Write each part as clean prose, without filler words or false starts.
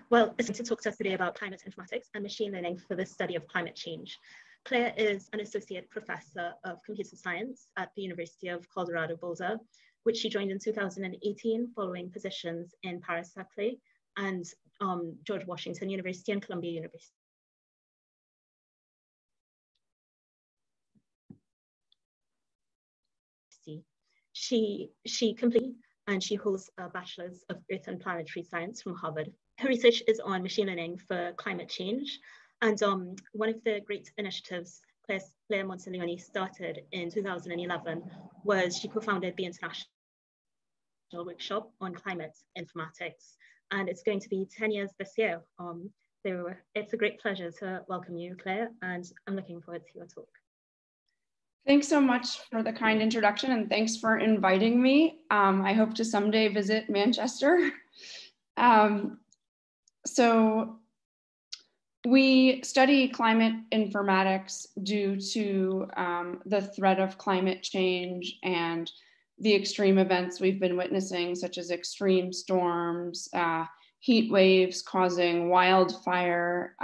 Well, it's to talk to us today about climate informatics and machine learning for the study of climate change. Claire is an associate professor of computer science at the University of Colorado Boulder, which she joined in 2018 following positions in Paris-Saclay and George Washington University and Columbia University. She completed and she holds a Bachelor's of Earth and Planetary Science from Harvard. Her research is on machine learning for climate change. And one of the great initiatives Claire Monteleoni started in 2011 was she co-founded the International Workshop on Climate Informatics. And it's going to be 10 years this year. So it's a great pleasure to welcome you, Claire, and I'm looking forward to your talk. Thanks so much for the kind introduction, and thanks for inviting me. I hope to someday visit Manchester. So we study climate informatics due to the threat of climate change and the extreme events we've been witnessing, such as extreme storms, heat waves causing wildfire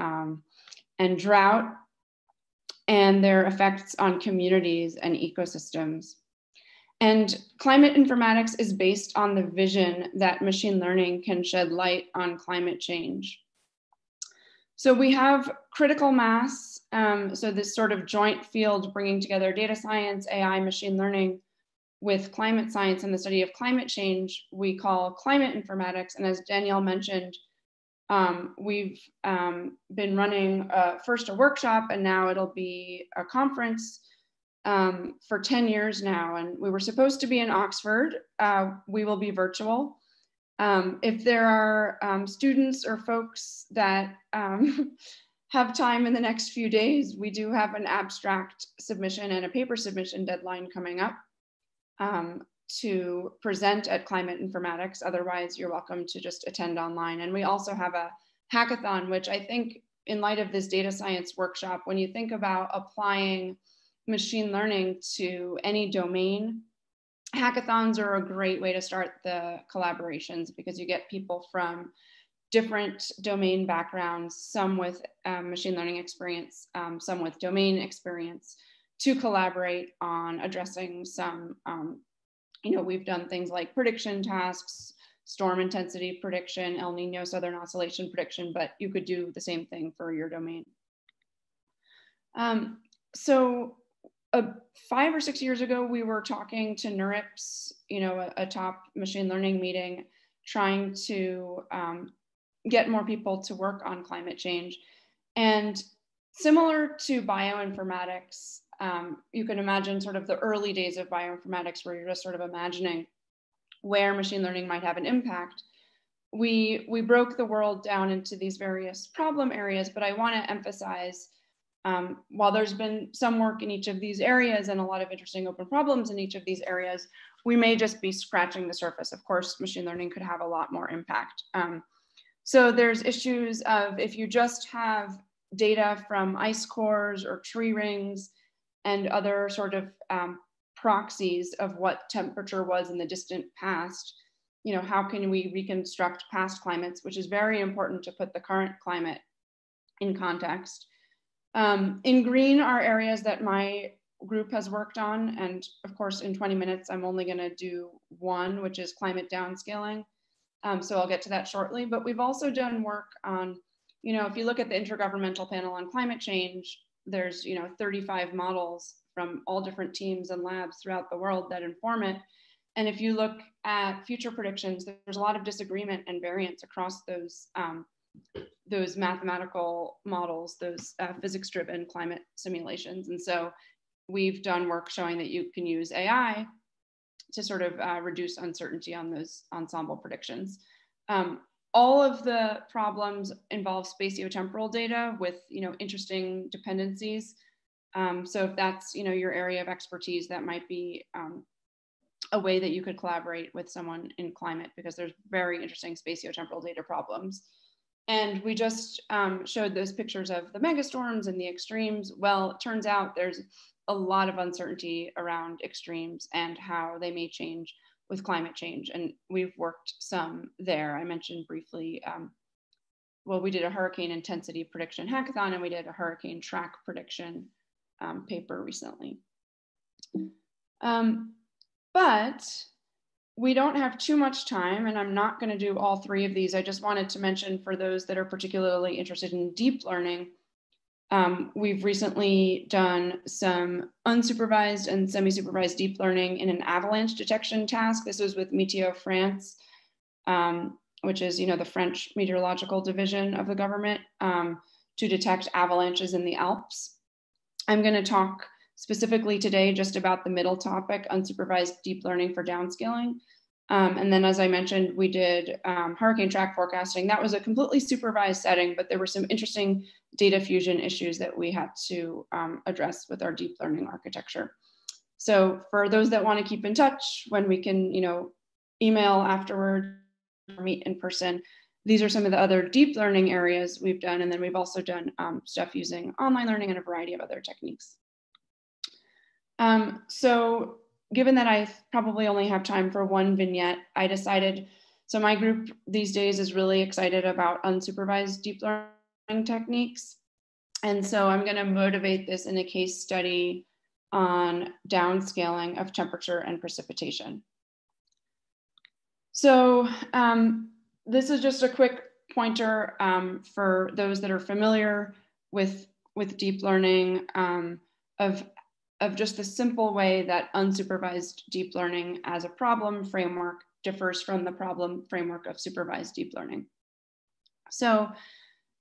and drought, and their effects on communities and ecosystems. And climate informatics is based on the vision that machine learning can shed light on climate change. So we have critical mass, so this sort of joint field bringing together data science, AI, machine learning with climate science and the study of climate change, we call climate informatics. And as Danielle mentioned, we've been running first a workshop, and now it'll be a conference for 10 years now. And we were supposed to be in Oxford. We will be virtual. If there are students or folks that have time in the next few days, we do have an abstract submission and a paper submission deadline coming up to present at Climate Informatics. Otherwise, you're welcome to just attend online. And we also have a hackathon, which I think in light of this data science workshop, when you think about applying machine learning to any domain, hackathons are a great way to start the collaborations because you get people from different domain backgrounds, some with machine learning experience, some with domain experience, to collaborate on addressing some, we've done things like prediction tasks, storm intensity prediction, El Nino Southern Oscillation prediction, but you could do the same thing for your domain. So 5 or 6 years ago, we were talking to NeurIPS, a top machine learning meeting, trying to get more people to work on climate change. And similar to bioinformatics, you can imagine sort of the early days of bioinformatics where you're just sort of imagining where machine learning might have an impact. We broke the world down into these various problem areas, but I want to emphasize, while there's been some work in each of these areas and a lot of interesting open problems in each of these areas, we may just be scratching the surface. Of course, machine learning could have a lot more impact. So there's issues of if you just have data from ice cores or tree rings and other sort of proxies of what temperature was in the distant past, how can we reconstruct past climates, which is very important to put the current climate in context. In green are areas that my group has worked on. And of course, in 20 minutes, I'm only gonna do one, which is climate downscaling. So I'll get to that shortly, but we've also done work on, if you look at the Intergovernmental Panel on Climate Change, there's 35 models from all different teams and labs throughout the world that inform it. And if you look at future predictions, there's a lot of disagreement and variance across those mathematical models, those physics-driven climate simulations. And so we've done work showing that you can use AI to sort of reduce uncertainty on those ensemble predictions. All of the problems involve spatiotemporal data with interesting dependencies. So if that's your area of expertise, that might be a way that you could collaborate with someone in climate, because there's very interesting spatiotemporal data problems. And we just showed those pictures of the megastorms and the extremes. Well, it turns out there's a lot of uncertainty around extremes and how they may change with climate change. And we've worked some there. I mentioned briefly well, we did a hurricane intensity prediction hackathon, and we did a hurricane track prediction paper recently. But we don't have too much time, and I'm not going to do all three of these. I just wanted to mention, for those that are particularly interested in deep learning, we've recently done some unsupervised and semi-supervised deep learning in an avalanche detection task. This was with Météo France, which is, the French meteorological division of the government, to detect avalanches in the Alps. I'm going to talk specifically today just about the middle topic, unsupervised deep learning for downscaling. And then, as I mentioned, we did hurricane track forecasting. That was a completely supervised setting, but there were some interesting data fusion issues that we had to address with our deep learning architecture. So for those that want to keep in touch, when we can, email afterward or meet in person, these are some of the other deep learning areas we've done. And then we've also done stuff using online learning and a variety of other techniques. So given that I probably only have time for one vignette, I decided, so my group these days is really excited about unsupervised deep learning techniques. And so I'm going to motivate this in a case study on downscaling of temperature and precipitation. So this is just a quick pointer for those that are familiar with deep learning of just the simple way that unsupervised deep learning as a problem framework differs from the problem framework of supervised deep learning. So,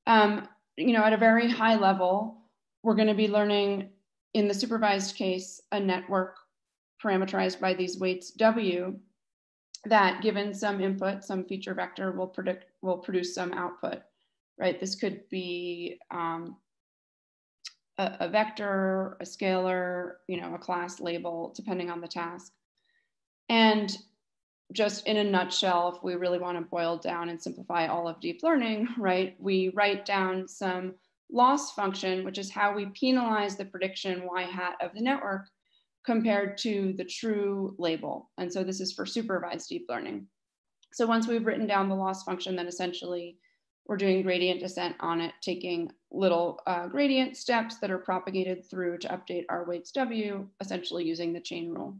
at a very high level, we're going to be learning, in the supervised case, a network parameterized by these weights W, that given some input, some feature vector will produce some output, right? This could be a vector, a scalar, a class label, depending on the task. And just in a nutshell, if we really want to boil down and simplify all of deep learning, right, we write down some loss function, which is how we penalize the prediction y hat of the network compared to the true label. And so this is for supervised deep learning. So once we've written down the loss function, then essentially we're doing gradient descent on it, taking little gradient steps that are propagated through to update our weights W, essentially using the chain rule.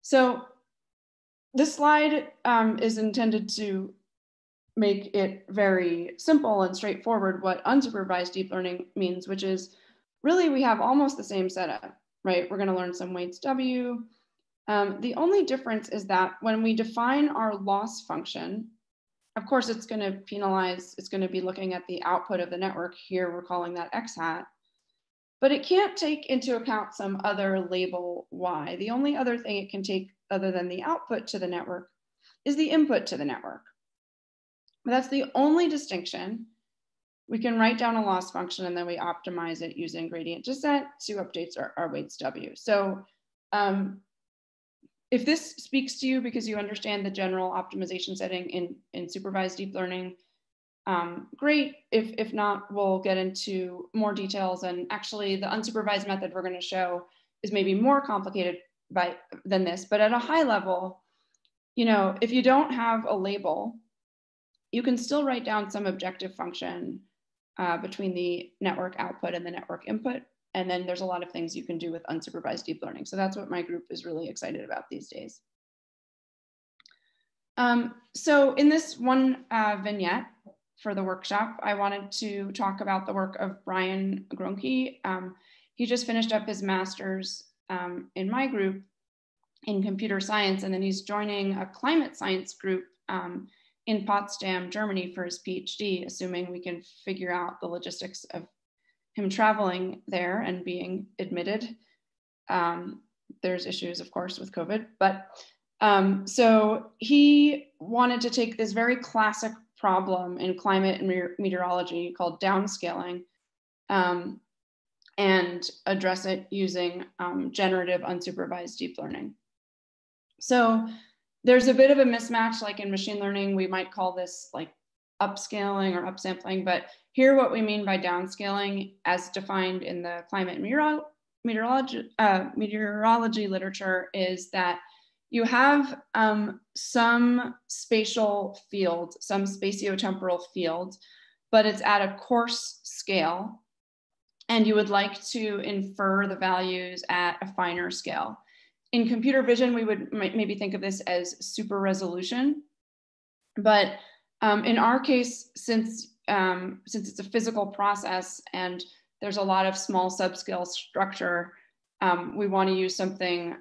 So this slide is intended to make it very simple and straightforward what unsupervised deep learning means, which is really we have almost the same setup, right? We're going to learn some weights W. The only difference is that when we define our loss function, of course, it's going to penalize, it's going to be looking at the output of the network. Here, we're calling that X hat, but it can't take into account some other label Y. The only other thing it can take other than the output to the network is the input to the network. But that's the only distinction. We can write down a loss function and then we optimize it using gradient descent to update our weights W. So if this speaks to you because you understand the general optimization setting in supervised deep learning, great. If not, we'll get into more details. And actually, the unsupervised method we're going to show is maybe more complicated than this. But at a high level, if you don't have a label, you can still write down some objective function between the network output and the network input. And then there's a lot of things you can do with unsupervised deep learning. So that's what my group is really excited about these days. So in this one vignette for the workshop, I wanted to talk about the work of Brian Gronke. He just finished up his master's in my group in computer science, and then he's joining a climate science group in Potsdam, Germany for his PhD, assuming we can figure out the logistics of him traveling there and being admitted. There's issues, of course, with COVID, but so he wanted to take this very classic problem in climate and meteorology called downscaling and address it using generative unsupervised deep learning. So there's a bit of a mismatch, like in machine learning, we might call this like upscaling or upsampling, but here what we mean by downscaling as defined in the climate and meteorology literature is that you have some spatial field, some spatiotemporal field, but it's at a coarse scale, and you would like to infer the values at a finer scale. In computer vision, we would maybe think of this as super resolution, but in our case, since it's a physical process and there's a lot of small subscale structure, we want to use something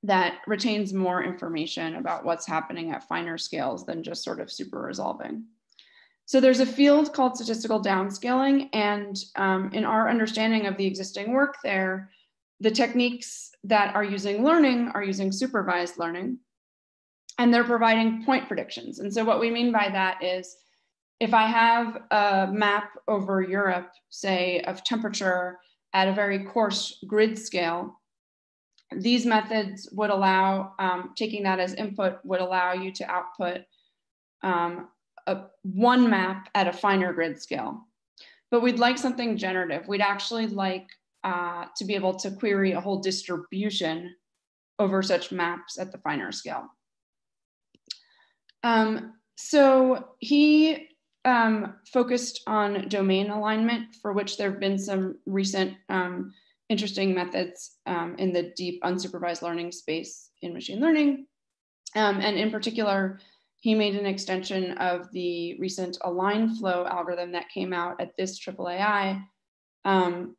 that retains more information about what's happening at finer scales than just sort of super resolving. So there's a field called statistical downscaling, and in our understanding of the existing work there, the techniques that are using learning are using supervised learning, and they're providing point predictions. And so what we mean by that is, if I have a map over Europe, say, of temperature at a very coarse grid scale, these methods would allow, taking that as input, would allow you to output one map at a finer grid scale. But we'd like something generative. We'd actually like to be able to query a whole distribution over such maps at the finer scale. So he focused on domain alignment, for which there have been some recent interesting methods in the deep unsupervised learning space in machine learning. And in particular, he made an extension of the recent align flow algorithm that came out at this AAAI, and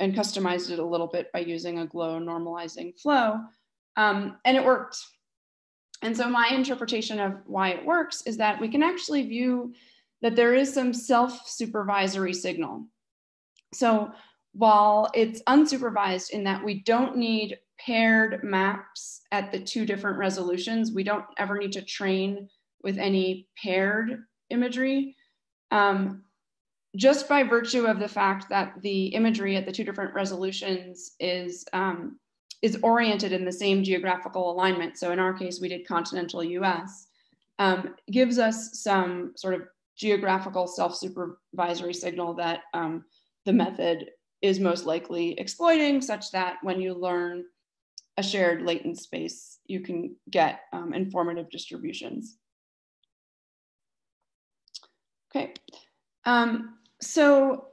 customized it a little bit by using a glow normalizing flow, and it worked. And so my interpretation of why it works is that we can actually view that there is some self-supervisory signal. So while it's unsupervised in that we don't need paired maps at the two different resolutions, we don't ever need to train with any paired imagery. Just by virtue of the fact that the imagery at the two different resolutions is oriented in the same geographical alignment. So in our case, we did continental US, gives us some sort of geographical self-supervisory signal that the method is most likely exploiting, such that when you learn a shared latent space, you can get informative distributions. Okay. So,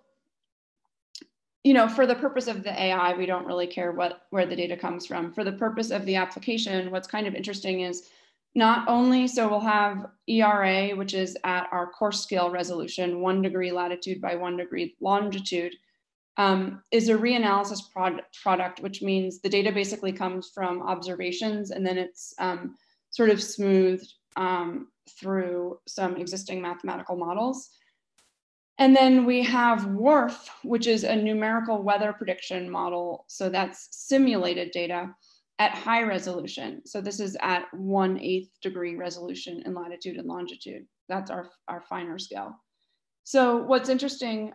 you know, for the purpose of the AI, we don't really care where the data comes from. For the purpose of the application, what's kind of interesting is not only, so we'll have ERA, which is at our coarse scale resolution, 1 degree latitude by 1 degree longitude, is a reanalysis product, which means the data basically comes from observations, and then it's sort of smoothed through some existing mathematical models. And then we have WRF, which is a numerical weather prediction model. So that's simulated data at high resolution. So this is at 1/8 degree resolution in latitude and longitude. That's our finer scale. So what's interesting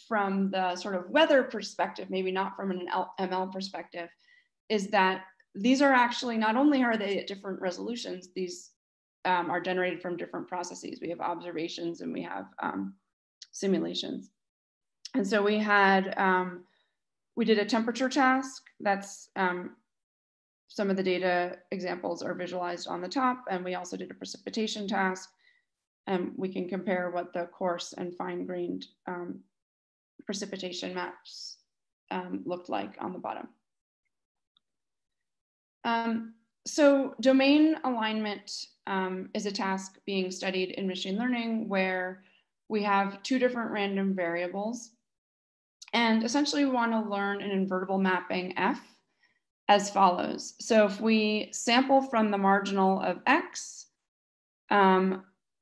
from the sort of weather perspective, maybe not from an ML perspective, is that these are actually, not only are they at different resolutions, these are generated from different processes. We have observations and we have simulations. And so we had, we did a temperature task. That's some of the data examples are visualized on the top. And we also did a precipitation task. And we can compare what the coarse and fine-grained precipitation maps looked like on the bottom. So domain alignment is a task being studied in machine learning where we have two different random variables. And essentially we want to learn an invertible mapping F as follows. So if we sample from the marginal of X,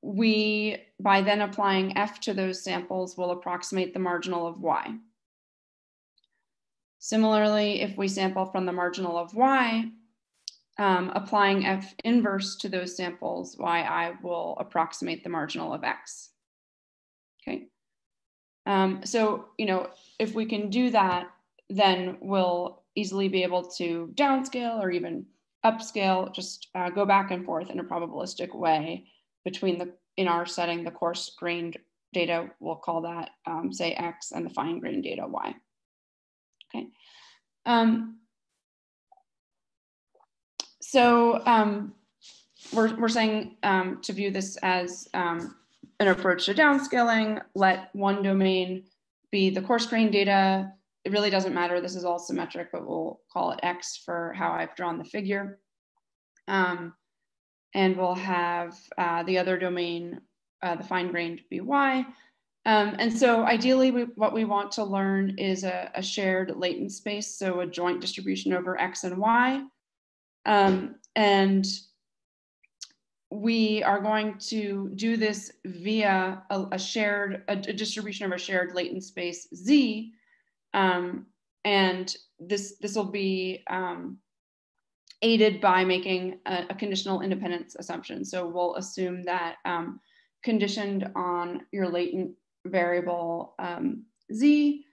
we, by then applying F to those samples, will approximate the marginal of Y. Similarly, if we sample from the marginal of Y, applying F inverse to those samples, YI will approximate the marginal of X. Okay. So, you know, if we can do that, then we'll easily be able to downscale or even upscale, just go back and forth in a probabilistic way between the, in our setting, the coarse grained data, we'll call that, say, X, and the fine grained data, Y. Okay. So we're saying to view this as an approach to downscaling. Let one domain be the coarse grain data. It really doesn't matter. This is all symmetric, but we'll call it X for how I've drawn the figure. And we'll have the other domain, the fine-grained, be Y. And so ideally, what we want to learn is a shared latent space, so a joint distribution over X and Y. And we are going to do this via a distribution of a shared latent space Z. And this will be aided by making a conditional independence assumption. So we'll assume that conditioned on your latent variable Z,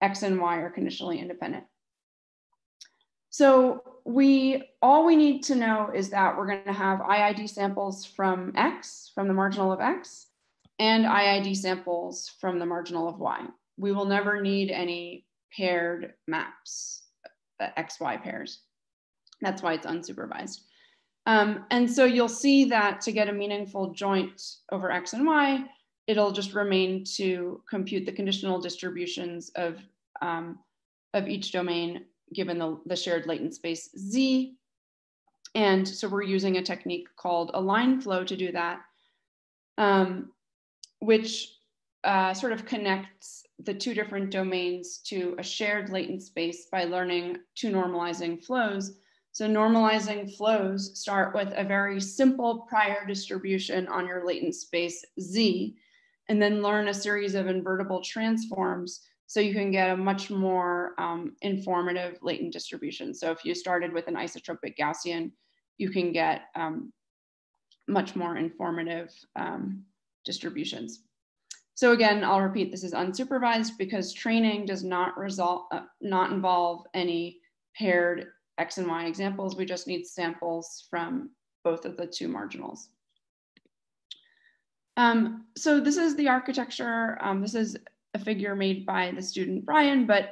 X and Y are conditionally independent. So all we need to know is that we're going to have IID samples from X, from the marginal of X, and IID samples from the marginal of Y. We will never need any paired maps, XY pairs. That's why it's unsupervised. And so you'll see that to get a meaningful joint over X and Y, it'll just remain to compute the conditional distributions of each domain given the shared latent space Z. And so we're using a technique called a line flow to do that, which sort of connects the two different domains to a shared latent space by learning two normalizing flows. So normalizing flows start with a very simple prior distribution on your latent space Z, and then learn a series of invertible transforms so you can get a much more informative latent distribution. So if you started with an isotropic Gaussian, you can get much more informative distributions. So again, I'll repeat, this is unsupervised because training does not involve any paired X and Y examples. We just need samples from both of the two marginals. So this is the architecture. This is a figure made by the student Brian, but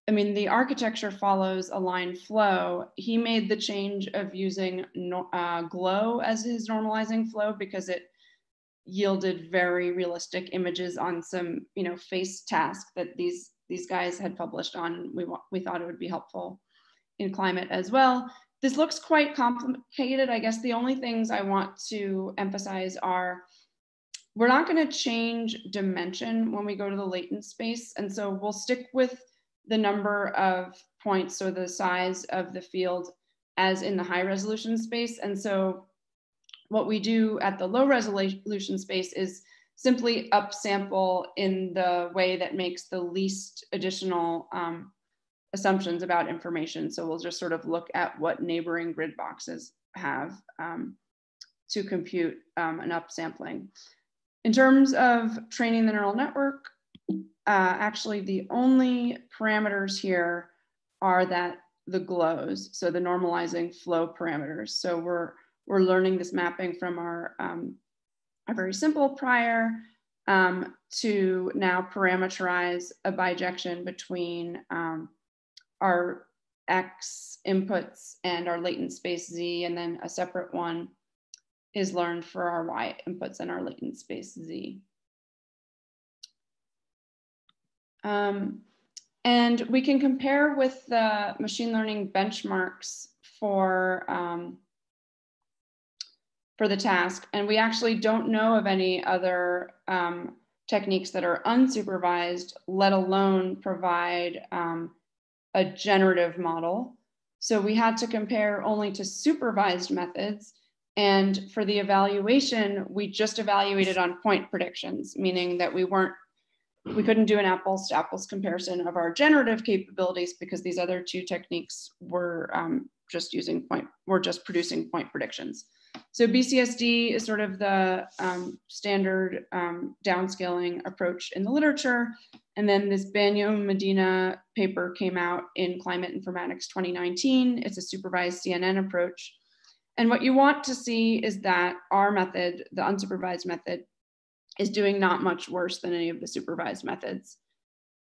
I mean, the architecture follows a line flow. He made the change of using glow as his normalizing flow because it yielded very realistic images on some, face task that these guys had published on. We thought it would be helpful in climate as well. This looks quite complicated. I guess the only things I want to emphasize are we're not going to change dimension when we go to the latent space. And so we'll stick with the number of points, so the size of the field as in the high resolution space. And so what we do at the low resolution space is simply upsample in the way that makes the least additional assumptions about information. So we'll just sort of look at what neighboring grid boxes have to compute an upsampling. In terms of training the neural network, actually the only parameters here are the glows, so the normalizing flow parameters. So we're learning this mapping from our very simple prior to now parameterize a bijection between our X inputs and our latent space Z, and then a separate one is learned for our Y inputs and our latent space Z. And we can compare with the machine learning benchmarks for the task. And we actually don't know of any other techniques that are unsupervised, let alone provide a generative model. So we had to compare only to supervised methods. And for the evaluation, we just evaluated on point predictions, meaning that we couldn't do an apples to apples comparison of our generative capabilities because these other two techniques were just producing point predictions. So BCSD is sort of the standard downscaling approach in the literature. And then this Banyo-Medina paper came out in Climate Informatics 2019. It's a supervised CNN approach. And what you want to see is that our method, the unsupervised method, is doing not much worse than any of the supervised methods.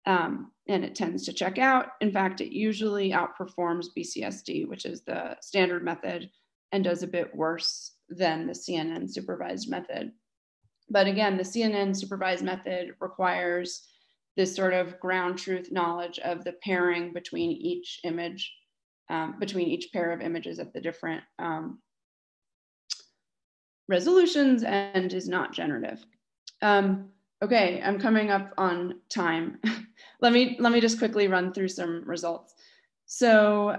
And it tends to check out. In fact, it usually outperforms BCSD, which is the standard method and does a bit worse than the CNN supervised method. But again, the CNN supervised method requires this sort of ground truth knowledge of the pairing between each image, between each pair of images at the different resolutions, and is not generative. Okay, I'm coming up on time. let me just quickly run through some results. So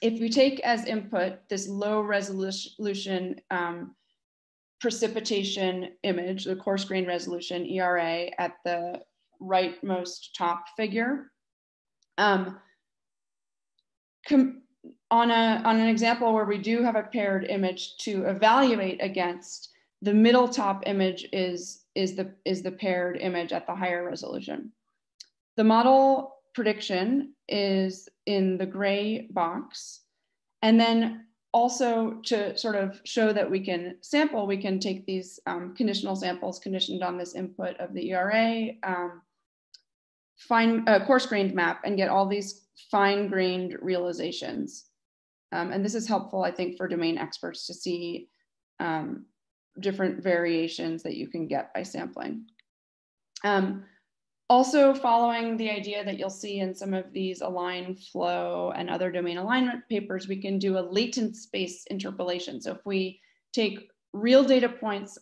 if we take as input this low resolution precipitation image, the coarse grain resolution ERA at the rightmost top figure, on an example where we do have a paired image to evaluate against, the middle top image is the paired image at the higher resolution. The model prediction is in the gray box. And then also to sort of show that we can sample, we can take these conditional samples conditioned on this input of the ERA, find a coarse-grained map and get all these fine-grained realizations. And this is helpful, I think, for domain experts to see different variations that you can get by sampling. Also following the idea that you'll see in some of these align flow and other domain alignment papers, we can do a latent space interpolation. So if we take real data points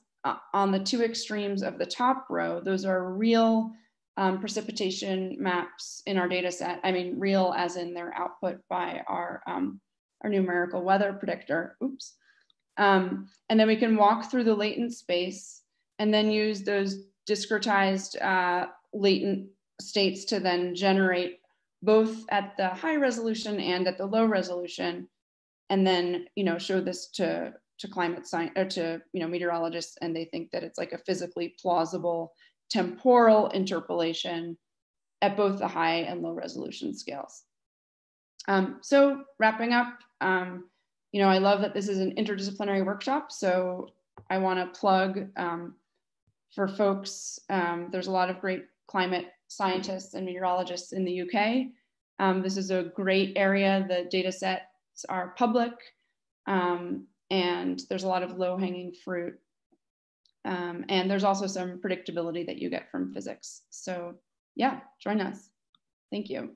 on the two extremes of the top row, those are real precipitation maps in our data set. I mean, real as in their output by our numerical weather predictor, oops. And then we can walk through the latent space and then use those discretized latent states to then generate both at the high resolution and at the low resolution, and then show this to climate science or to meteorologists, and they think that it's like a physically plausible temporal interpolation at both the high and low resolution scales. So wrapping up, I love that this is an interdisciplinary workshop, so I want to plug for folks, there's a lot of great climate scientists and meteorologists in the UK. This is a great area. The data sets are public, and there's a lot of low-hanging fruit. And there's also some predictability that you get from physics. So yeah, join us. Thank you.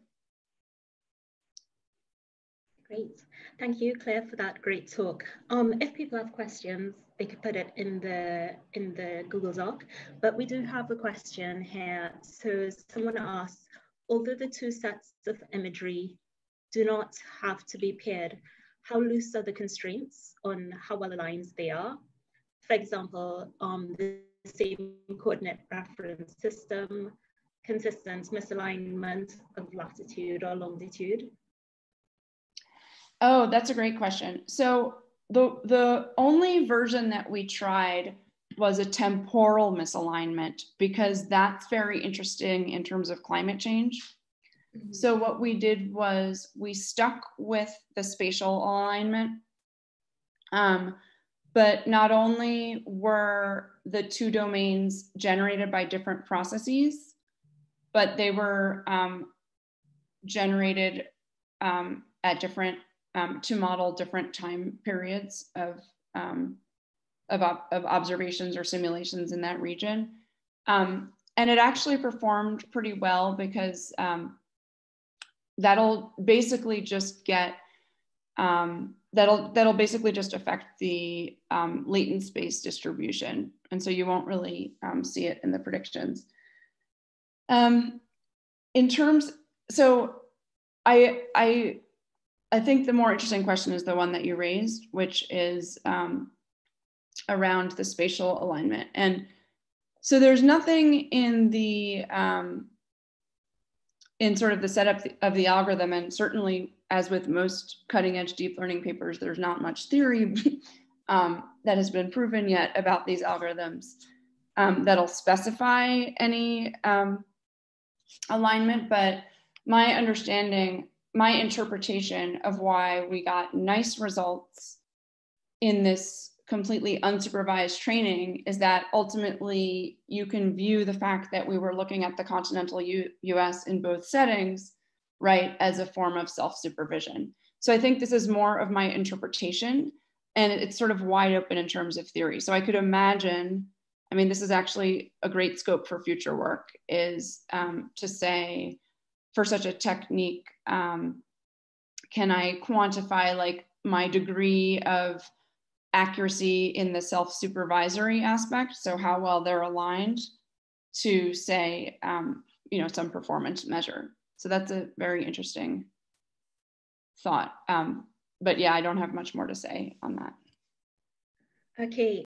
Great. Thank you, Claire, for that great talk. If people have questions, they could put it in the Google Doc, but we do have a question here. So someone asks, although the two sets of imagery do not have to be paired, how loose are the constraints on how well aligned they are? For example, the same coordinate reference system, consistent misalignment of latitude or longitude? Oh, that's a great question. So the only version that we tried was a temporal misalignment, because that's very interesting in terms of climate change. Mm-hmm. So what we did was we stuck with the spatial alignment, but not only were the two domains generated by different processes, but they were generated at different to model different time periods of observations or simulations in that region. And it actually performed pretty well, because that'll basically just get, that'll basically just affect the latent space distribution. And so you won't really see it in the predictions. In terms, so I think the more interesting question is the one that you raised, which is around the spatial alignment. And so there's nothing in the in sort of the setup of the algorithm, and certainly as with most cutting edge deep learning papers, there's not much theory that has been proven yet about these algorithms that'll specify any alignment. But my understanding, my interpretation of why we got nice results in this completely unsupervised training is that ultimately you can view the fact that we were looking at the continental US in both settings, right, as a form of self-supervision. So I think this is more of my interpretation, and it's sort of wide open in terms of theory. So I could imagine, I mean, this is actually a great scope for future work, is to say, for such a technique, can I quantify like my degree of accuracy in the self-supervisory aspect? So how well they're aligned to say, you know, some performance measure. So that's a very interesting thought. But yeah, I don't have much more to say on that. Okay.